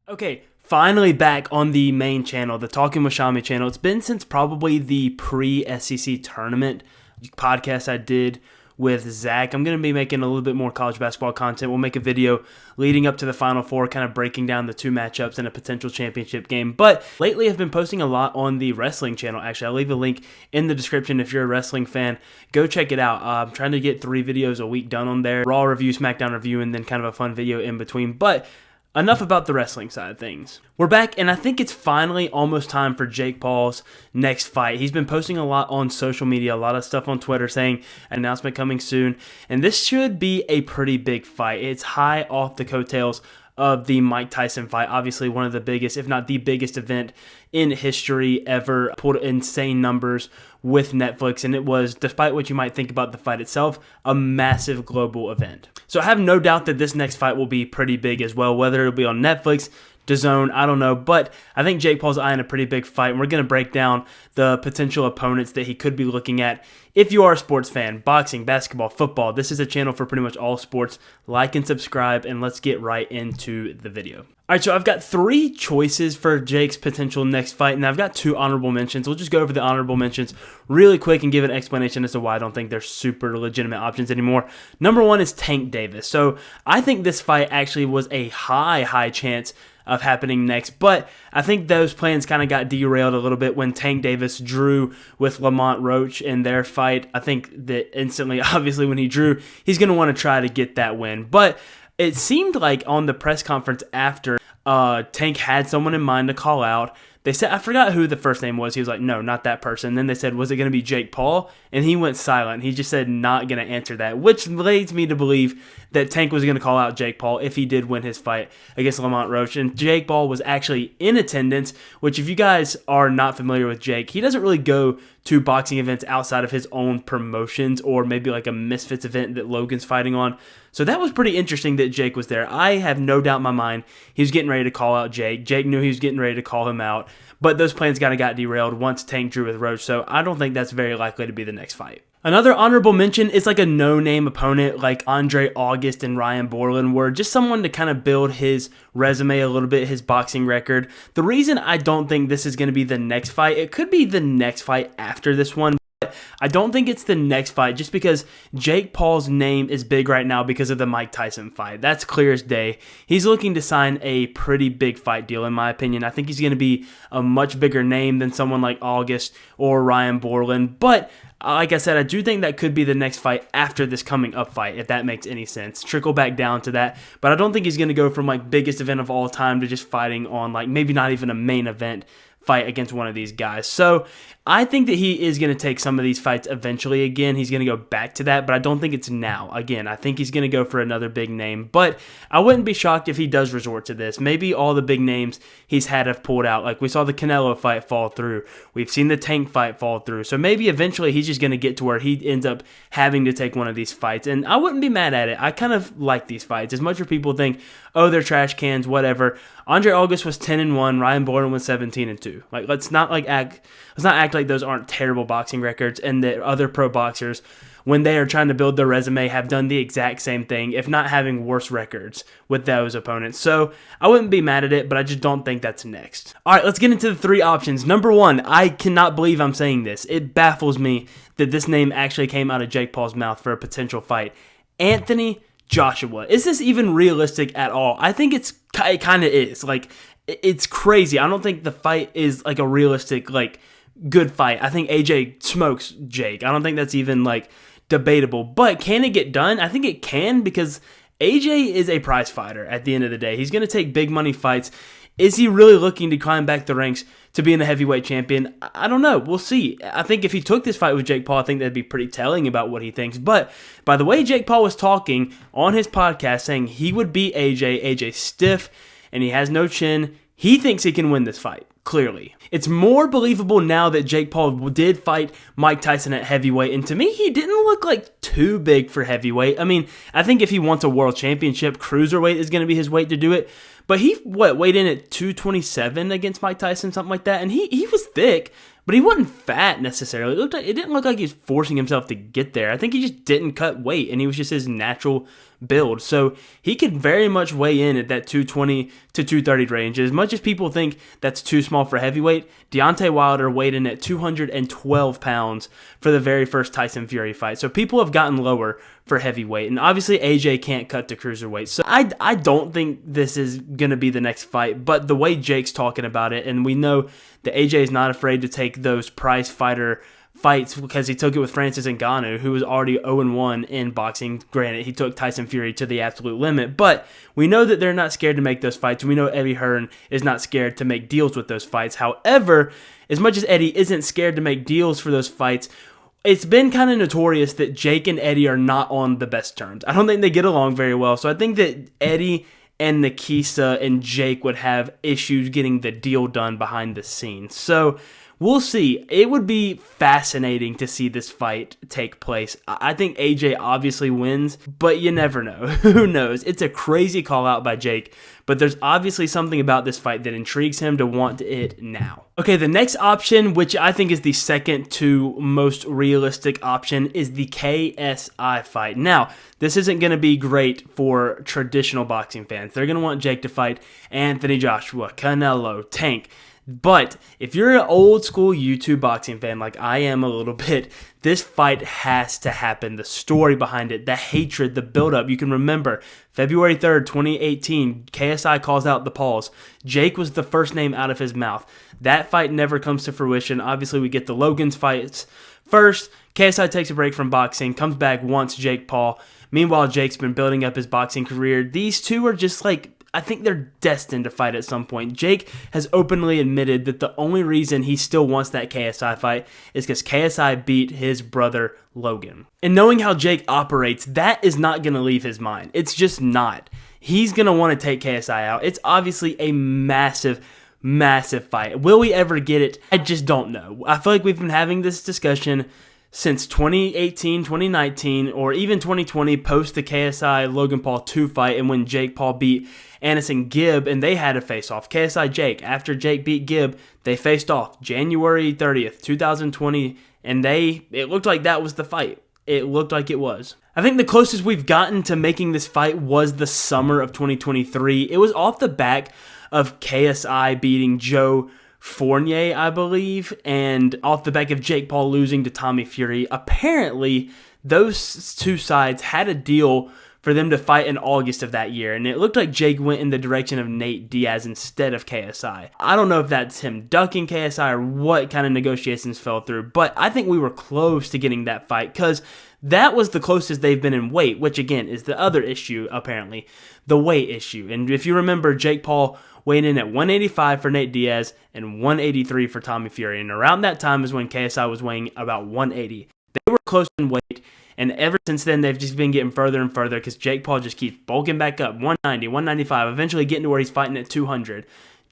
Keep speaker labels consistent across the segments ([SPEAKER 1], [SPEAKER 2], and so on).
[SPEAKER 1] Okay, finally back on the main channel, the Talking with Shami channel. It's been since probably the pre-SEC tournament podcast I did with Zach. I'm going to be making a little bit more college basketball content. We'll make a video leading up to the Final Four, kind of breaking down the two matchups in a potential championship game. But lately I've been posting a lot on the wrestling channel. Actually, I'll leave a link in the description if you're a wrestling fan. Go check it out. I'm trying to get 3 videos a week done on there. Raw review, SmackDown review, and then kind of a fun video in between. But enough about the wrestling side of things. We're back, and I think it's finally almost time for Jake Paul's next fight. He's been posting a lot on social media, a lot of stuff on Twitter saying announcement coming soon, and this should be a pretty big fight. It's high off the coattails of the Mike Tyson fight. Obviously one of the biggest, if not the biggest event in history ever. Pulled insane numbers with Netflix, and it was, despite what you might think about the fight itself, a massive global event. So I have no doubt that this next fight will be pretty big as well, whether it'll be on Netflix, DAZN, I don't know, but I think Jake Paul's eyeing a pretty big fight, and we're going to break down the potential opponents that he could be looking at. If you are a sports fan, boxing, basketball, football, this is a channel for pretty much all sports. Like and subscribe, and let's get right into the video. All right, so I've got 3 choices for Jake's potential next fight, and I've got 2 honorable mentions. We'll just go over the honorable mentions really quick and give an explanation as to why I don't think they're super legitimate options anymore. Number 1 is Tank Davis. So I think this fight actually was a high chance of happening next, but I think those plans kind of got derailed a little bit when Tank Davis drew with Lamont Roach in their fight. I think that instantly, obviously, when he drew, he's going to want to try to get that win, but it seemed like on the press conference after, Tank had someone in mind to call out. They said, I forgot who the first name was. He was like, no, not that person. Then they said, was it going to be Jake Paul? And he went silent. He just said, not going to answer that, which leads me to believe that Tank was going to call out Jake Paul if he did win his fight against Lamont Roach. And Jake Paul was actually in attendance, which if you guys are not familiar with Jake, he doesn't really go to boxing events outside of his own promotions or maybe like a Misfits event that Logan's fighting on. So that was pretty interesting that Jake was there. I have no doubt in my mind he was getting ready to call out Jake. Jake knew he was getting ready to call him out, but those plans kind of got derailed once Tank drew with Roach, so I don't think that's very likely to be the next fight. Another honorable mention is like a no-name opponent like Andre August and Ryan Borland were, just someone to kind of build his resume a little bit, his boxing record. The reason I don't think this is going to be the next fight, it could be the next fight after this one, but I don't think it's the next fight just because Jake Paul's name is big right now because of the Mike Tyson fight. That's clear as day. He's looking to sign a pretty big fight deal, in my opinion. I think he's going to be a much bigger name than someone like August or Ryan Borland, but like I said, I do think that could be the next fight after this coming up fight, if that makes any sense. Trickle back down to that. But I don't think he's going to go from like biggest event of all time to just fighting on like maybe not even a main event fight against one of these guys. So I think that he is going to take some of these fights eventually again. He's going to go back to that, but I don't think it's now. Again, I think he's going to go for another big name, but I wouldn't be shocked if he does resort to this. Maybe all the big names he's had have pulled out. Like we saw the Canelo fight fall through. We've seen the Tank fight fall through. So maybe eventually he's just going to get to where he ends up having to take one of these fights, and I wouldn't be mad at it. I kind of like these fights. As much as people think, oh, they're trash cans, whatever. Andre August was 10-1. Ryan Borland was 17-2. Like let's not act like those aren't terrible boxing records, and that other pro boxers, when they are trying to build their resume, have done the exact same thing, if not having worse records with those opponents. So I wouldn't be mad at it, but I just don't think that's next. All right, let's get into the 3 options. Number 1, I cannot believe I'm saying this. It baffles me that this name actually came out of Jake Paul's mouth for a potential fight. Anthony Joshua. Is this even realistic at all? I think it kind of is. Like, it's crazy. I don't think the fight is like a realistic, like, good fight. I think AJ smokes Jake. I don't think that's even like debatable, but can it get done? I think it can, because AJ is a prize fighter at the end of the day. He's going to take big money fights. Is he really looking to climb back the ranks to being the heavyweight champion? I don't know. We'll see. I think if he took this fight with Jake Paul, I think that'd be pretty telling about what he thinks. But by the way Jake Paul was talking on his podcast saying he would beat AJ, AJ's stiff and he has no chin, he thinks he can win this fight. Clearly. It's more believable now that Jake Paul did fight Mike Tyson at heavyweight, and to me, he didn't look like too big for heavyweight. I mean, I think if he wants a world championship, cruiserweight is going to be his weight to do it, But he weighed in at 227 against Mike Tyson, something like that, and he was thick, but he wasn't fat necessarily. It didn't look like he was forcing himself to get there. I think he just didn't cut weight, and he was just his natural build. So he could very much weigh in at that 220 to 230 range. As much as people think that's too small for heavyweight, Deontay Wilder weighed in at 212 pounds for the very first Tyson Fury fight. So people have gotten lower for heavyweight, and obviously AJ can't cut to cruiserweight. So I don't think this is going to be the next fight, but the way Jake's talking about it, and we know that AJ is not afraid to take those prize fighter fights because he took it with Francis Ngannou, who was already 0-1 in boxing. Granted, he took Tyson Fury to the absolute limit, but we know that they're not scared to make those fights. We know Eddie Hearn is not scared to make deals with those fights. However, as much as Eddie isn't scared to make deals for those fights, it's been kind of notorious that Jake and Eddie are not on the best terms. I don't think they get along very well, so I think that Eddie and Nikisa and Jake would have issues getting the deal done behind the scenes. So we'll see. It would be fascinating to see this fight take place. I think AJ obviously wins, but you never know. Who knows? It's a crazy call out by Jake, but there's obviously something about this fight that intrigues him to want it now. Okay, the next option, which I think is the second to most realistic option, is the KSI fight. Now, this isn't going to be great for traditional boxing fans. They're going to want Jake to fight Anthony Joshua, Canelo, Tank. But if you're an old school YouTube boxing fan like I am a little bit, this fight has to happen. The story behind it, the hatred, the buildup. You can remember February 3rd, 2018, KSI calls out the pause. Jake was the first name out of his mouth. That fight never comes to fruition. Obviously, we get the Logan's fights first. KSI takes a break from boxing, comes back, wants Jake Paul. Meanwhile, Jake's been building up his boxing career. These two are just like, I think they're destined to fight at some point. Jake has openly admitted that the only reason he still wants that KSI fight is because KSI beat his brother Logan. And knowing how Jake operates, that is not going to leave his mind. It's just not. He's going to want to take KSI out. It's obviously a massive fight. Will we ever get it? I just don't know. I feel like we've been having this discussion since 2018, 2019, or even 2020, post the KSI Logan Paul 2 fight, and when Jake Paul beat Anderson Gibb, and they had a face-off. KSI Jake, after Jake beat Gibb, they faced off January 30th, 2020, and it looked like that was the fight. It looked like it was. I think the closest we've gotten to making this fight was the summer of 2023. It was off the back of KSI beating Joe Fournier, I believe, and off the back of Jake Paul losing to Tommy Fury. Apparently, those two sides had a deal for them to fight in August of that year, and it looked like Jake went in the direction of Nate Diaz instead of KSI. I don't know if that's him ducking KSI or what kind of negotiations fell through, but I think we were close to getting that fight because that was the closest they've been in weight, which again is the other issue, apparently, the weight issue. And if you remember, Jake Paul weighed in at 185 for Nate Diaz and 183 for Tommy Fury, and around that time is when KSI was weighing about 180. They were close in weight, and ever since then, they've just been getting further and further because Jake Paul just keeps bulking back up, 190, 195, eventually getting to where he's fighting at 200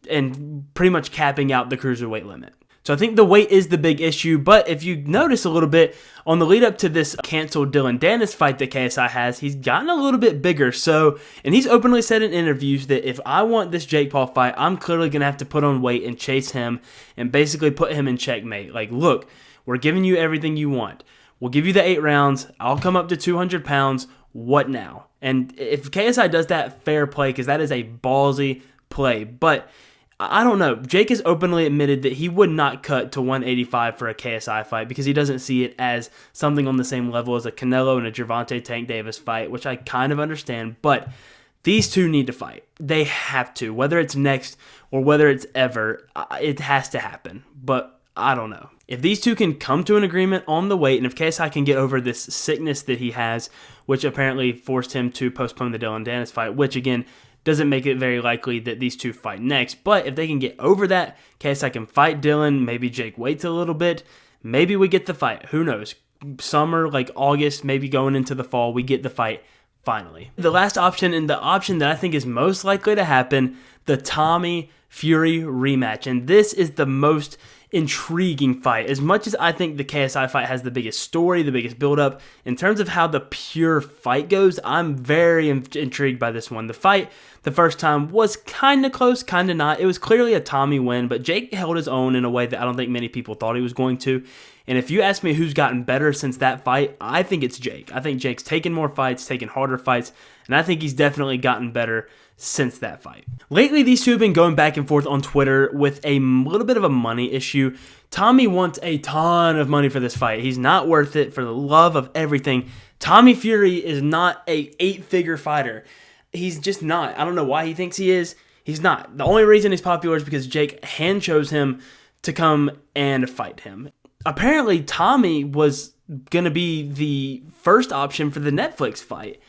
[SPEAKER 1] and pretty much capping out the cruiserweight limit. So I think the weight is the big issue, but if you notice a little bit, on the lead up to this canceled Dylan Dennis fight that KSI has, he's gotten a little bit bigger. And he's openly said in interviews that if I want this Jake Paul fight, I'm clearly going to have to put on weight and chase him and basically put him in checkmate. Like, look, we're giving you everything you want. We'll give you the 8 rounds. I'll come up to 200 pounds. What now? And if KSI does that, fair play, because that is a ballsy play. But I don't know. Jake has openly admitted that he would not cut to 185 for a KSI fight because he doesn't see it as something on the same level as a Canelo and a Gervonta Tank Davis fight, which I kind of understand. But these two need to fight. They have to. Whether it's next or whether it's ever, it has to happen. But I don't know. If these two can come to an agreement on the weight, and if KSI can get over this sickness that he has, which apparently forced him to postpone the Dylan Dennis fight, which again doesn't make it very likely that these two fight next. But if they can get over that, KSI can fight Dylan. Maybe Jake waits a little bit. Maybe we get the fight. Who knows? Summer, like August, maybe going into the fall, we get the fight finally. The last option, and the option that I think is most likely to happen, the Tommy Fury rematch. And this is the most intriguing fight. As much as I think the KSI fight has the biggest story, the biggest build-up, in terms of how the pure fight goes, I'm very intrigued by this one. The fight the first time was kind of close, kind of not. It was clearly a Tommy win, but Jake held his own in a way that I don't think many people thought he was going to. And if you ask me who's gotten better since that fight, I think it's Jake. I think Jake's taken more fights, taken harder fights, and I think he's definitely gotten better since that fight. Lately, these two have been going back and forth on Twitter with a little bit of a money issue. Tommy wants a ton of money for this fight. He's not worth it for the love of everything. Tommy Fury is not a 8-figure fighter. He's just not. I don't know why he thinks he is. He's not. The only reason he's popular is because Jake hand chose him to come and fight him. Apparently, Tommy was going to be the first option for the Netflix fight.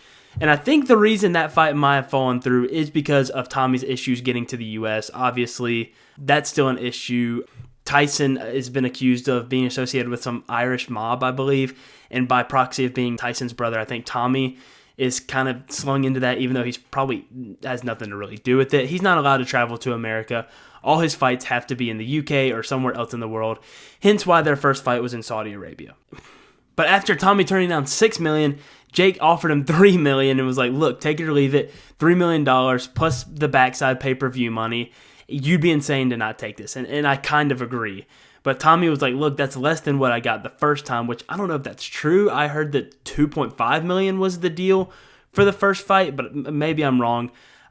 [SPEAKER 1] And I think the reason that fight might have fallen through is because of Tommy's issues getting to the U.S. Obviously, that's still an issue. Tyson has been accused of being associated with some Irish mob, I believe. And by proxy of being Tyson's brother, I think Tommy is kind of slung into that, even though he's probably has nothing to really do with it. He's not allowed to travel to America. All his fights have to be in the UK or somewhere else in the world. Hence why their first fight was in Saudi Arabia. But after Tommy turning down $6 million, Jake offered him $3 million and was like, look, take it or leave it, $3 million plus the backside pay-per-view money. You'd be insane to not take this. And I kind of agree. But Tommy was like, look, that's less than what I got the first time, which I don't know if that's true. I heard that $2.5 million was the deal for the first fight, but maybe I'm wrong.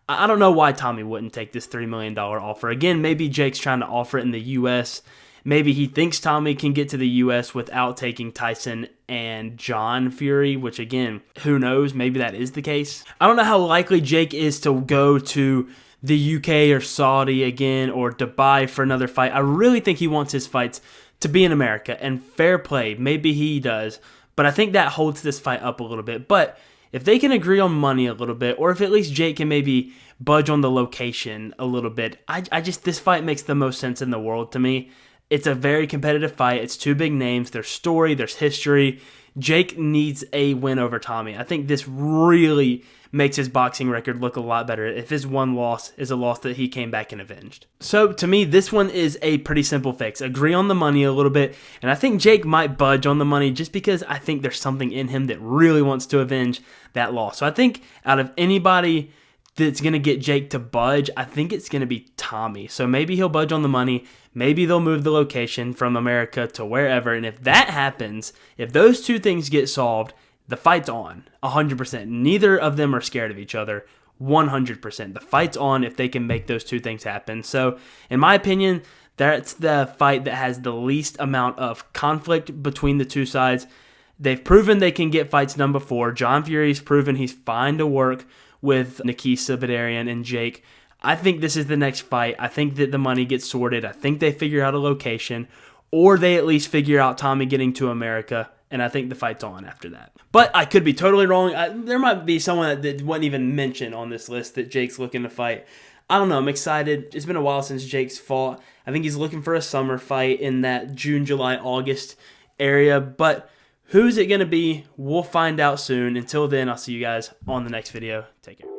[SPEAKER 1] I don't know why Tommy wouldn't take this $3 million offer. Again, maybe Jake's trying to offer it in the U.S. Maybe he thinks Tommy can get to the U.S. without taking Tyson and John Fury, which again, who knows? Maybe that is the case. I don't know how likely Jake is to go to the UK or Saudi again or Dubai for another fight. I really think he wants his fights to be in America, and fair play. Maybe he does, but I think that holds this fight up a little bit. But if they can agree on money a little bit, or if at least Jake can maybe budge on the location a little bit, I just, this fight makes the most sense in the world to me. It's a very competitive fight. It's two big names. There's story, there's history. Jake needs a win over Tommy. I think this really makes his boxing record look a lot better if his one loss is a loss that he came back and avenged. So to me, this one is a pretty simple fix. Agree on the money a little bit, and I think Jake might budge on the money just because I think there's something in him that really wants to avenge that loss. So I think out of anybody that's going to get Jake to budge, I think it's going to be Tommy. So maybe he'll budge on the money. Maybe they'll move the location from America to wherever. And if that happens, if those two things get solved, the fight's on 100%. Neither of them are scared of each other 100%. The fight's on if they can make those two things happen. So in my opinion, that's the fight that has the least amount of conflict between the two sides. They've proven they can get fights done before. John Fury's proven he's fine to work with Nikisa Badarian and Jake. I think this is the next fight. I think that the money gets sorted. I think they figure out a location, or they at least figure out Tommy getting to America, and I think the fight's on after that. But I could be totally wrong. There might be someone that wasn't even mentioned on this list that Jake's looking to fight. I don't know. I'm excited. It's been a while since Jake's fought. I think he's looking for a summer fight in that June, July, August area, but who's it going to be? We'll find out soon. Until then, I'll see you guys on the next video. Take care.